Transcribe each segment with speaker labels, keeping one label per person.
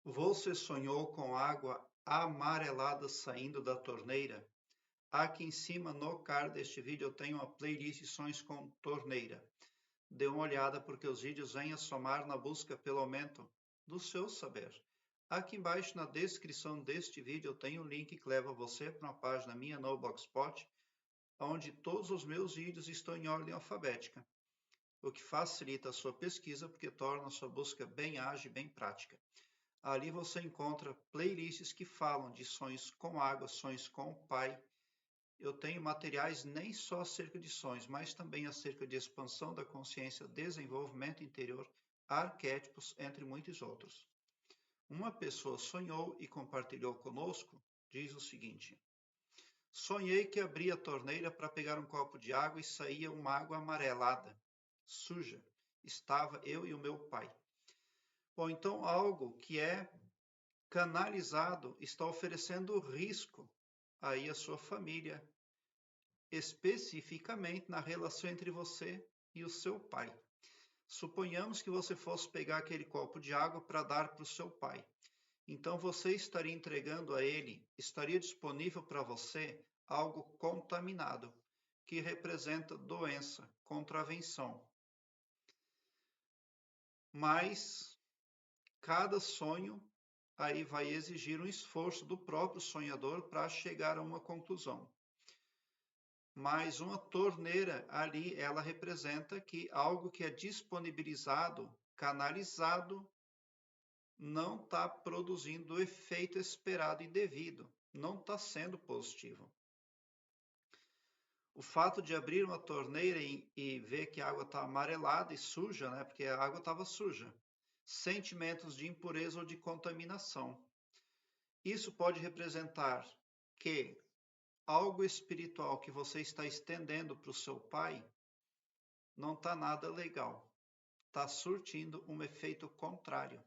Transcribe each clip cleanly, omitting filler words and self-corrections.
Speaker 1: Você sonhou com água amarelada saindo da torneira? Aqui em cima no card deste vídeo eu tenho uma playlist de sonhos com torneira. Dê uma olhada porque os vídeos vêm a somar na busca pelo aumento do seu saber. Aqui embaixo na descrição deste vídeo eu tenho um link que leva você para uma página minha no Blogspot, onde todos os meus vídeos estão em ordem alfabética, o que facilita a sua pesquisa porque torna a sua busca bem ágil e bem prática. Ali você encontra playlists que falam de sonhos com água, sonhos com o pai. Eu tenho materiais nem só acerca de sonhos, mas também acerca de expansão da consciência, desenvolvimento interior, arquétipos, entre muitos outros. Uma pessoa sonhou e compartilhou conosco, diz o seguinte: sonhei que abria a torneira para pegar um copo de água e saía uma água amarelada, suja. Estava eu e o meu pai. Ou então algo que é canalizado está oferecendo risco aí à sua família, especificamente na relação entre você e o seu pai. Suponhamos que você fosse pegar aquele copo de água para dar para o seu pai. Então você estaria entregando a ele, estaria disponível para você algo contaminado, que representa doença, contravenção. Mas cada sonho aí vai exigir um esforço do próprio sonhador para chegar a uma conclusão. Mas uma torneira ali, ela representa que algo que é disponibilizado, canalizado, não está produzindo o efeito esperado e devido, não está sendo positivo. O fato de abrir uma torneira e ver que a água está amarelada e suja, né? Porque a água estava suja. Sentimentos de impureza ou de contaminação. Isso pode representar que algo espiritual que você está estendendo para o seu pai não está nada legal. Está surtindo um efeito contrário.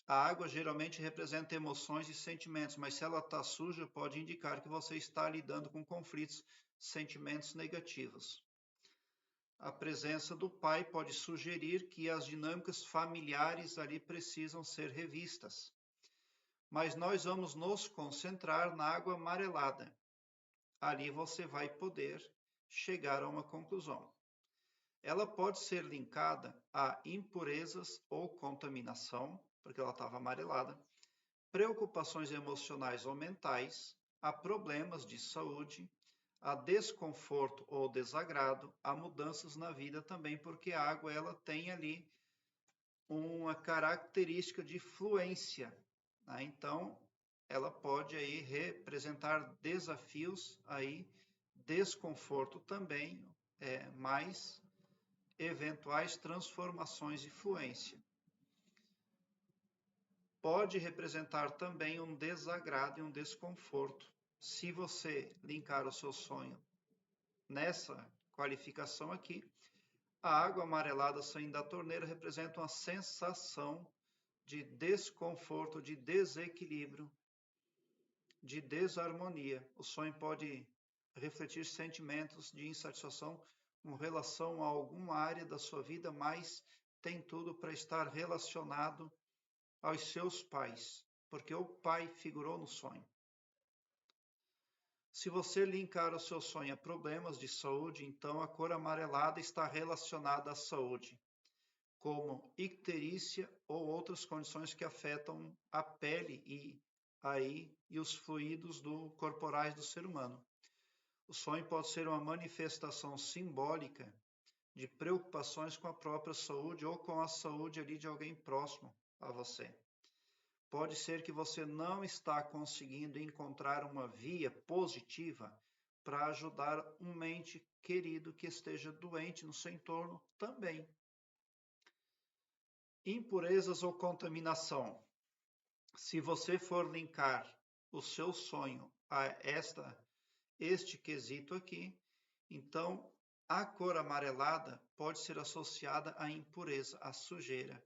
Speaker 1: A água geralmente representa emoções e sentimentos, mas se ela está suja, pode indicar que você está lidando com conflitos, sentimentos negativos. A presença do pai pode sugerir que as dinâmicas familiares ali precisam ser revistas. Mas nós vamos nos concentrar na água amarelada. Ali você vai poder chegar a uma conclusão. Ela pode ser linkada a impurezas ou contaminação, porque ela estava amarelada, preocupações emocionais ou mentais, a problemas de saúde, a desconforto ou desagrado, a mudanças na vida também, porque a água ela tem ali uma característica de fluência, né? Então, ela pode aí representar desafios aí, desconforto também, mas eventuais transformações de fluência. Pode representar também um desagrado e um desconforto. Se você linkar o seu sonho nessa qualificação aqui, a água amarelada saindo da torneira representa uma sensação de desconforto, de desequilíbrio, de desarmonia. O sonho pode refletir sentimentos de insatisfação com relação a alguma área da sua vida, mas tem tudo para estar relacionado aos seus pais, porque o pai figurou no sonho. Se você linkar o seu sonho a problemas de saúde, então a cor amarelada está relacionada à saúde, como icterícia ou outras condições que afetam a pele e os fluidos corporais do ser humano. O sonho pode ser uma manifestação simbólica de preocupações com a própria saúde ou com a saúde ali de alguém próximo a você. Pode ser que você não está conseguindo encontrar uma via positiva para ajudar um ente querido que esteja doente no seu entorno também. Impurezas ou contaminação. Se você for linkar o seu sonho a este quesito aqui, então a cor amarelada pode ser associada à impureza, à sujeira,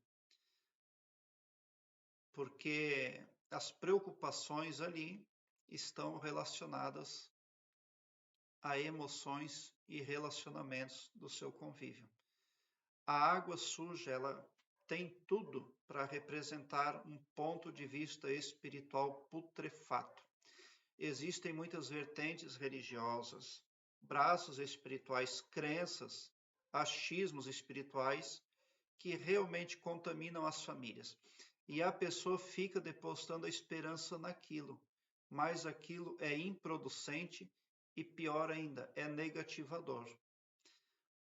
Speaker 1: porque as preocupações ali estão relacionadas a emoções e relacionamentos do seu convívio. A água suja, ela tem tudo para representar um ponto de vista espiritual putrefato. Existem muitas vertentes religiosas, braços espirituais, crenças, achismos espirituais que realmente contaminam as famílias. E a pessoa fica depositando a esperança naquilo, mas aquilo é improducente e, pior ainda, é negativador.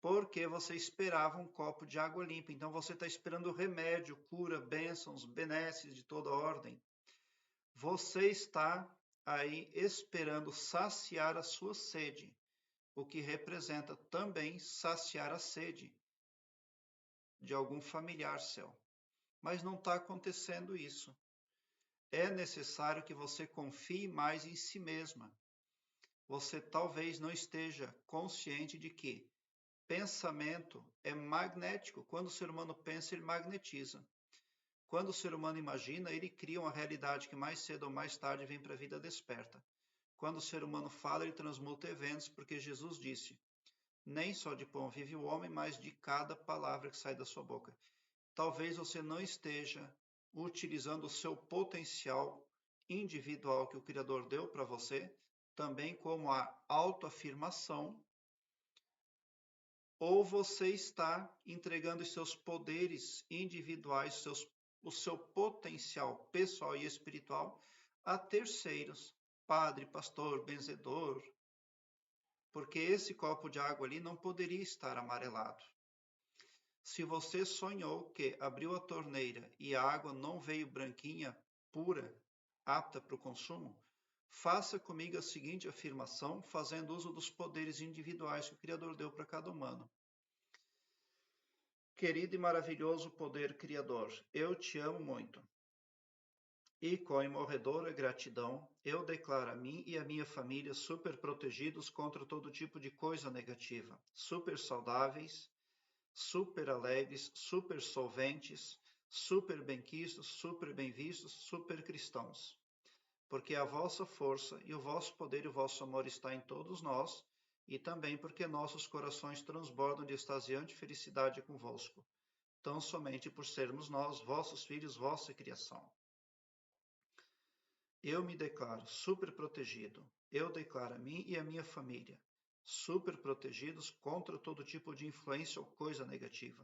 Speaker 1: Porque você esperava um copo de água limpa, então você está esperando remédio, cura, bênçãos, benesses de toda ordem. Você está aí esperando saciar a sua sede, o que representa também saciar a sede de algum familiar seu. Mas não está acontecendo isso. É necessário que você confie mais em si mesma. Você talvez não esteja consciente de que pensamento é magnético. Quando o ser humano pensa, ele magnetiza. Quando o ser humano imagina, ele cria uma realidade que mais cedo ou mais tarde vem para a vida desperta. Quando o ser humano fala, ele transmuta eventos, porque Jesus disse: nem só de pão vive o homem, mas de cada palavra que sai da sua boca. Talvez você não esteja utilizando o seu potencial individual que o Criador deu para você, também como a autoafirmação, ou você está entregando os seus poderes individuais, o seu potencial pessoal e espiritual a terceiros, padre, pastor, benzedor, porque esse copo de água ali não poderia estar amarelado. Se você sonhou que abriu a torneira e a água não veio branquinha, pura, apta para o consumo, faça comigo a seguinte afirmação, fazendo uso dos poderes individuais que o Criador deu para cada humano. Querido e maravilhoso poder criador, eu te amo muito. E com imorredora gratidão, eu declaro a mim e a minha família super protegidos contra todo tipo de coisa negativa, super saudáveis, super alegres, super solventes, super benquistos, super bem vistos, super cristãos. Porque a vossa força e o vosso poder e o vosso amor está em todos nós, e também porque nossos corações transbordam de extasiante felicidade convosco, tão somente por sermos nós, vossos filhos, vossa criação. Eu me declaro super protegido. Eu declaro a mim e a minha família super protegidos contra todo tipo de influência ou coisa negativa.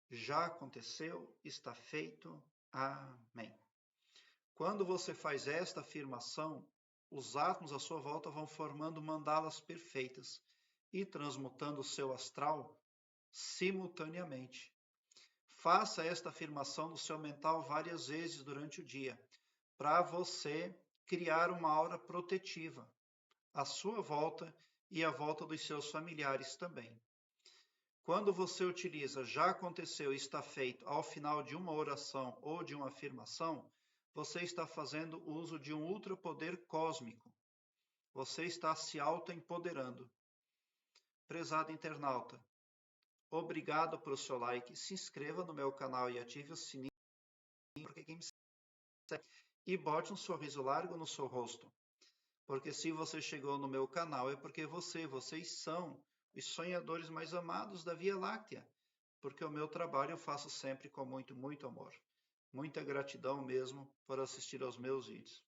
Speaker 1: Já aconteceu, está feito. Amém. Quando você faz esta afirmação, os átomos à sua volta vão formando mandalas perfeitas e transmutando o seu astral simultaneamente. Faça esta afirmação no seu mental várias vezes durante o dia, para você criar uma aura protetiva à sua volta e à volta dos seus familiares também. Quando você utiliza já aconteceu e está feito ao final de uma oração ou de uma afirmação, você está fazendo uso de um ultrapoder cósmico. Você está se auto-empoderando. Prezado internauta, obrigado pelo seu like. Se inscreva no meu canal e ative o sininho, porque quem me segue, e bote um sorriso largo no seu rosto. Porque se você chegou no meu canal é porque vocês são os sonhadores mais amados da Via Láctea. Porque o meu trabalho eu faço sempre com muito, muito amor. Muita gratidão mesmo por assistir aos meus vídeos.